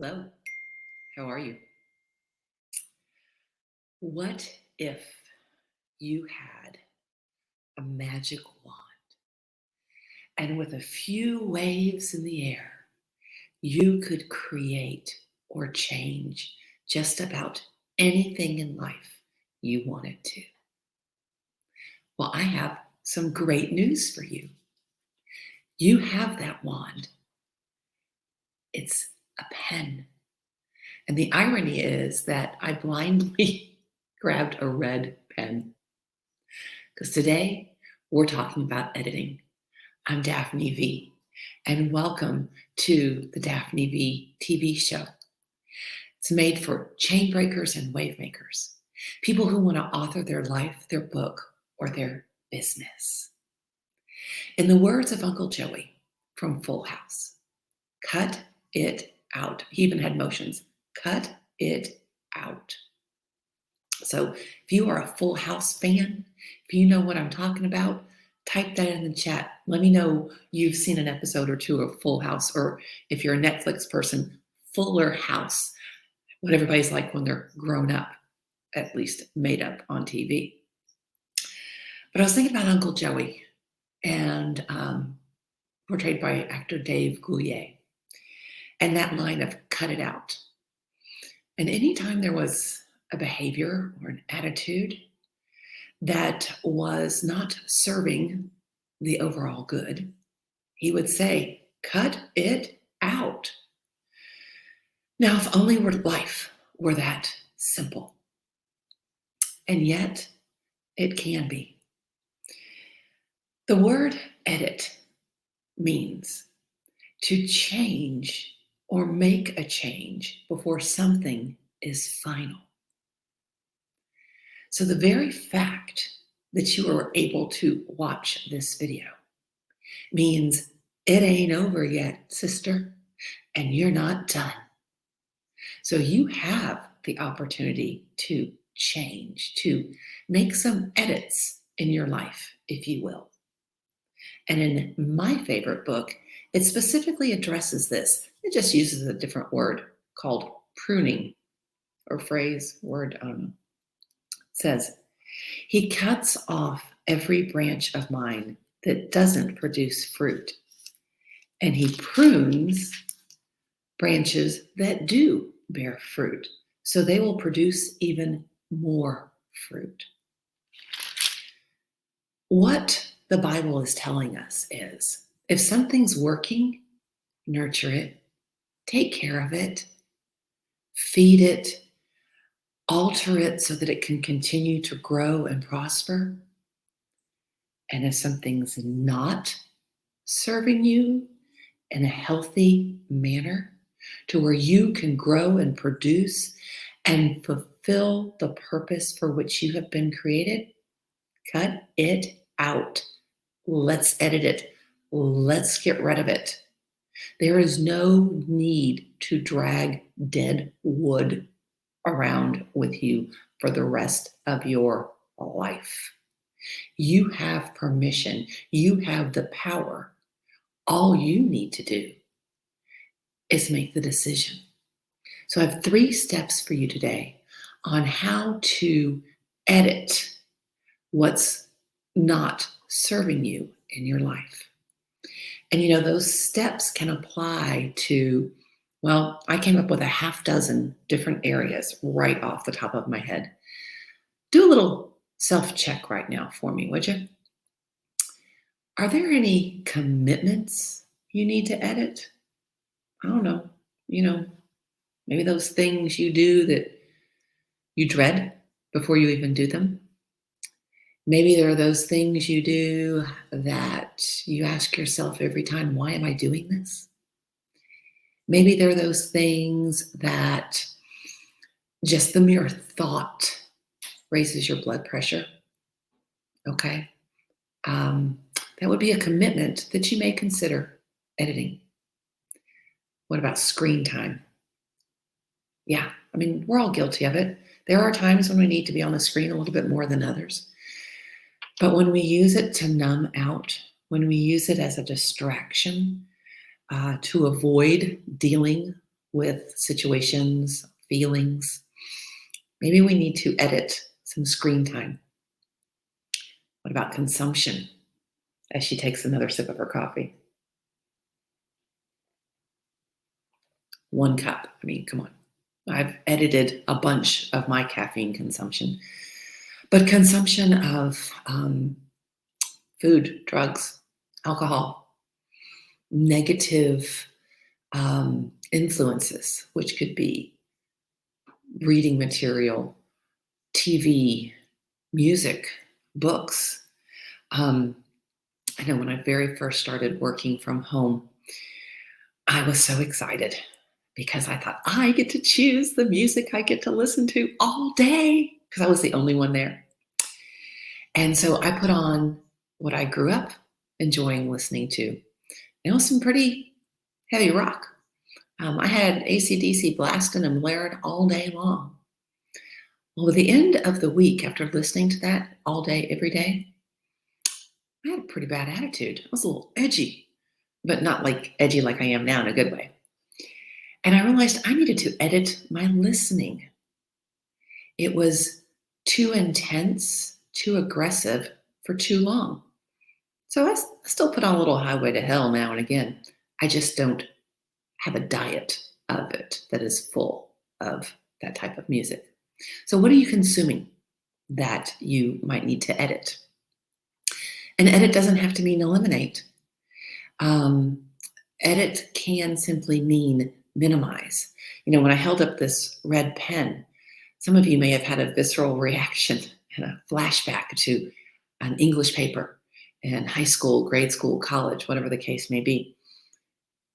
Hello, how are you? What if you had a magic wand and with a few waves in the air, you could create or change just about anything in life you wanted to? Well, I have some great news for you. You have that wand. It's a pen. And the irony is that I blindly grabbed a red pen because today we're talking about editing. I'm Daphne V, and welcome to the Daphne V TV show. It's made for chain breakers and wave makers, people who want to author their life, their book, or their business. In the words of Uncle Joey from Full House, cut it out. He even had motions. Cut it out. So if you are a Full House fan, if you know what I'm talking about, type that in the chat. Let me know you've seen an episode or two of Full House, or if you're a Netflix person, Fuller House, what everybody's like when they're grown up, at least made up on TV. But I was thinking about Uncle Joey, and portrayed by actor Dave Coulier, and that line of cut it out. And anytime there was a behavior or an attitude that was not serving the overall good, he would say, cut it out. Now, if only life were that simple. And yet, it can be. The word edit means to change or make a change before something is final. So the very fact that you are able to watch this video means it ain't over yet, sister, and you're not done. So you have the opportunity to change, to make some edits in your life, if you will. And in my favorite book, it specifically addresses this. It just uses a different word called pruning, or phrase, word, I don't know. It says, he cuts off every branch of mine that doesn't produce fruit, and he prunes branches that do bear fruit, so they will produce even more fruit. What the Bible is telling us is, if something's working, nurture it, take care of it, feed it, alter it so that it can continue to grow and prosper. And if something's not serving you in a healthy manner to where you can grow and produce and fulfill the purpose for which you have been created, cut it out. Let's edit it. Let's get rid of it. There is no need to drag dead wood around with you for the rest of your life. You have permission. You have the power. All you need to do is make the decision. So I have 3 steps for you today on how to edit what's not serving you in your life. And those steps can apply to, well, I came up with a half dozen different areas right off the top of my head. Do a little self-check right now for me, would you? Are there any commitments you need to edit? I don't know. Maybe those things you do that you dread before you even do them. Maybe there are those things you do that you ask yourself every time, why am I doing this? Maybe there are those things that just the mere thought raises your blood pressure. Okay. That would be a commitment that you may consider editing. What about screen time? Yeah, we're all guilty of it. There are times when we need to be on the screen a little bit more than others. But when we use it to numb out, when we use it as a distraction to avoid dealing with situations, feelings. Maybe we need to edit some screen time. What about consumption? As she takes another sip of her coffee. 1 cup. I mean, come on. I've edited a bunch of my caffeine consumption, but consumption of food, drugs, alcohol, negative influences, which could be reading material, TV, music, books. I know when I very first started working from home, I was so excited because I thought I get to choose the music I get to listen to all day because I was the only one there. And so I put on what I grew up enjoying listening to. It was some pretty heavy rock. I had AC/DC blasting and blaring all day long. Well, at the end of the week, after listening to that all day, every day, I had a pretty bad attitude. I was a little edgy, but not like edgy like I am now in a good way. And I realized I needed to edit my listening. It was too intense, too aggressive for too long. So I still put on a little Highway to Hell now and again. I just don't have a diet of it that is full of that type of music. So what are you consuming that you might need to edit? And edit doesn't have to mean eliminate. Edit can simply mean minimize. When I held up this red pen, some of you may have had a visceral reaction and a flashback to an English paper in high school, grade school, college, whatever the case may be.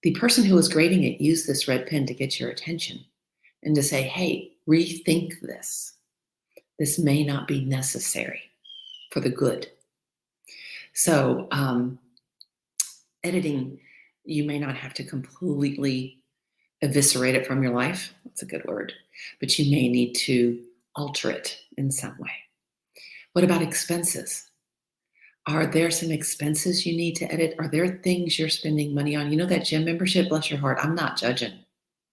The person who was grading it used this red pen to get your attention and to say, hey, rethink this. This may not be necessary for the good. So editing, you may not have to completely eviscerate it from your life. That's a good word. But you may need to alter it in some way. What about expenses? Are there some expenses you need to edit? Are there things you're spending money on? That gym membership, bless your heart, I'm not judging,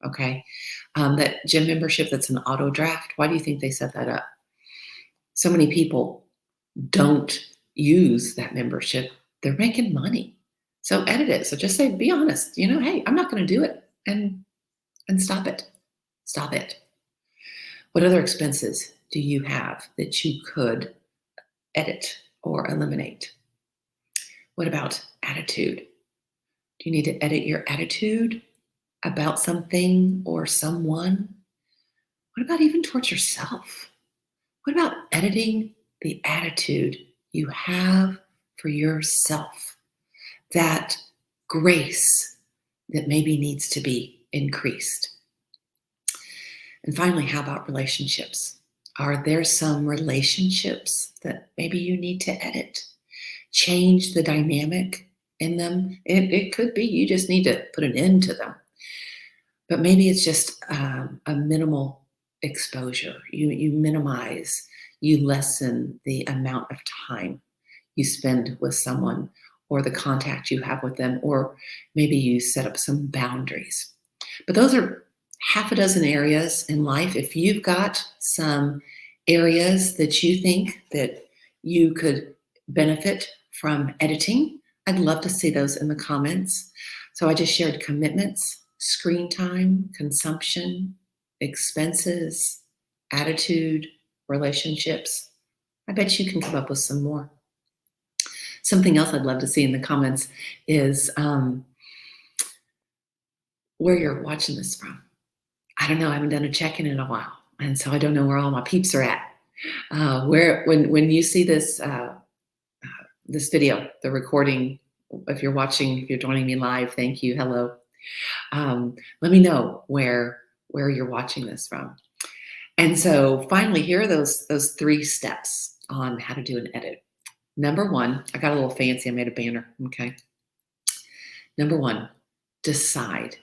okay? That gym membership that's an auto draft, why do you think they set that up? So many people don't use that membership. They're making money. So edit it. So just say, be honest, hey, I'm not going to do it and stop it. Stop it. What other expenses do you have that you could edit or eliminate? What about attitude? Do you need to edit your attitude about something or someone? What about even towards yourself? What about editing the attitude you have for yourself? That grace that maybe needs to be increased. And finally, how about relationships? Are there some relationships that maybe you need to edit? Change the dynamic in them? It could be you just need to put an end to them. But maybe it's just a minimal exposure. You minimize, you lessen the amount of time you spend with someone or the contact you have with them, or maybe you set up some boundaries. But those are half a dozen areas in life. If you've got some areas that you think that you could benefit from editing, I'd love to see those in the comments. So I just shared commitments, screen time, consumption, expenses, attitude, relationships. I bet you can come up with some more. Something else I'd love to see in the comments is where you're watching this from. I don't know. I haven't done a check-in in a while, and so I don't know where all my peeps are at. When you see this this video, the recording, if you're watching, if you're joining me live, thank you. Hello. Let me know where you're watching this from. And so finally, here are those 3 steps on how to do an edit. Number 1, I got a little fancy. I made a banner. Okay. Number 1, decide.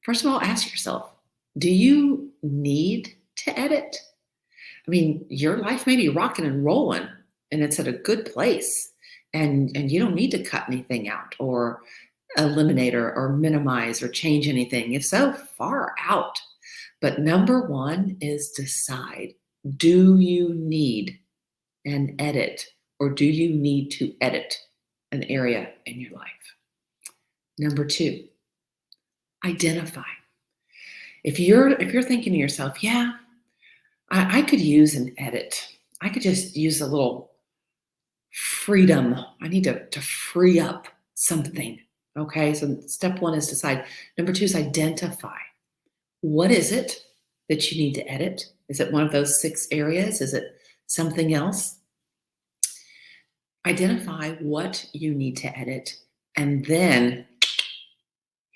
First of all, ask yourself, do you need to edit? I mean, your life may be rocking and rolling and it's at a good place and you don't need to cut anything out or eliminate or minimize or change anything? If so, far out. But number one is decide. Do you need an edit, or do you need to edit an area in your life? Number two, identify. If you're thinking to yourself, yeah, I could use an edit. I could just use a little freedom. I need to free up something. Okay, so step one is decide. Number two is identify. What is it that you need to edit? Is it one of those 6 areas? Is it something else? Identify what you need to edit. And then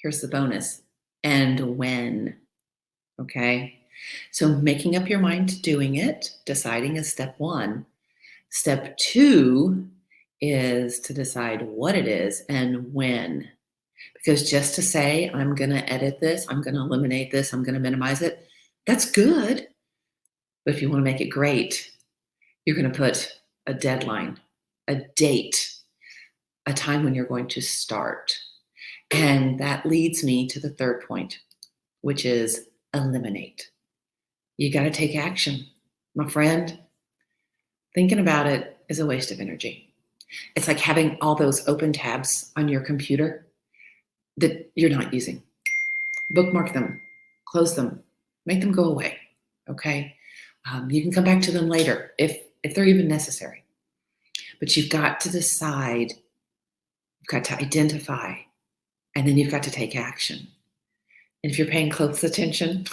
here's the bonus, and when. Okay, so making up your mind to doing it, deciding is step one. Step two is to decide what it is and when. Because just to say, I'm going to edit this, I'm going to eliminate this, I'm going to minimize it, that's good. But if you want to make it great, you're going to put a deadline, a date, a time when you're going to start. And that leads me to the third point, which is eliminate. You got to take action. My friend, thinking about it is a waste of energy. It's like having all those open tabs on your computer that you're not using. Bookmark them, close them, make them go away. Okay, you can come back to them later if they're even necessary. But you've got to decide, you've got to identify, and then you've got to take action. And if you're paying close attention,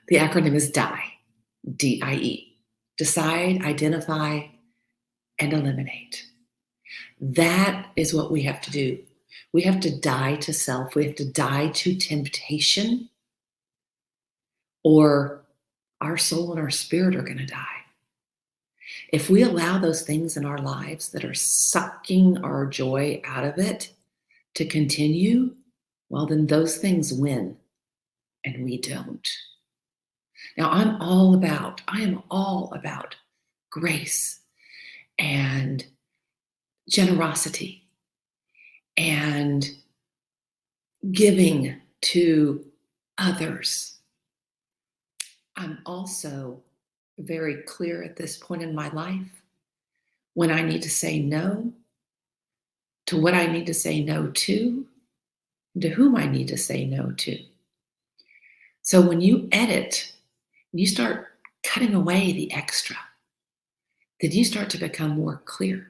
the acronym is DIE, D-I-E. Decide, identify, and eliminate. That is what we have to do. We have to die to self. We have to die to temptation, or our soul and our spirit are going to die. If we allow those things in our lives that are sucking our joy out of it to continue, well, then those things win and we don't. Now, I am all about grace and generosity and giving to others. I'm also very clear at this point in my life when I need to say no, to what I need to say no to whom I need to say no to. So when you edit, you start cutting away the extra, then you start to become more clear.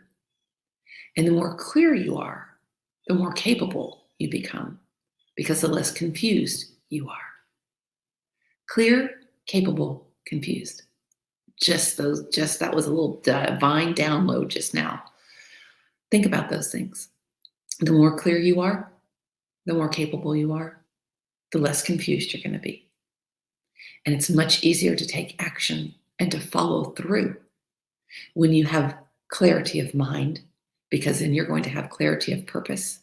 And the more clear you are, the more capable you become, because the less confused you are. Clear, capable, confused. That was a little divine download just now. Think about those things. The more clear you are, the more capable you are, the less confused you're going to be. And it's much easier to take action and to follow through when you have clarity of mind, because then you're going to have clarity of purpose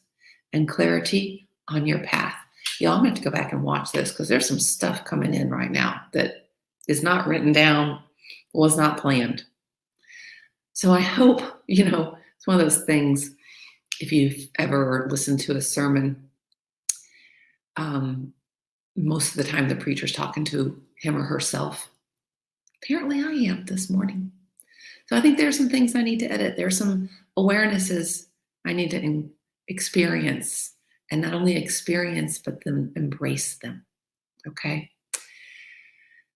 and clarity on your path. Y'all, I'm going to have to go back and watch this because there's some stuff coming in right now that is not written down, was not planned. So I hope, it's one of those things, if you've ever listened to a sermon, most of the time the preacher's talking to him or herself. Apparently I am this morning. So I think there's some things I need to edit. There's some awarenesses I need to experience, and not only experience, but then embrace them. Okay.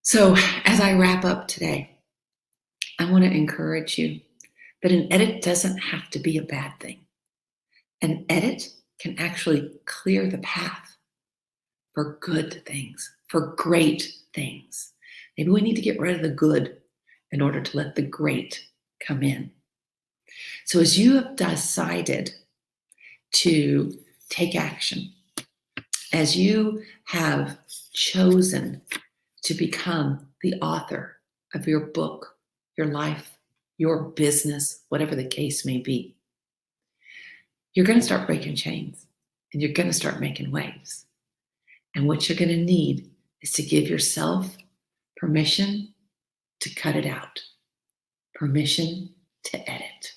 So as I wrap up today, I want to encourage you that an edit doesn't have to be a bad thing. An edit can actually clear the path for good things, for great things. Maybe we need to get rid of the good in order to let the great come in. So as you have decided to take action, as you have chosen to become the author of your book, your life, your business, whatever the case may be, you're going to start breaking chains and you're going to start making waves. And what you're going to need is to give yourself permission to cut it out, permission to edit.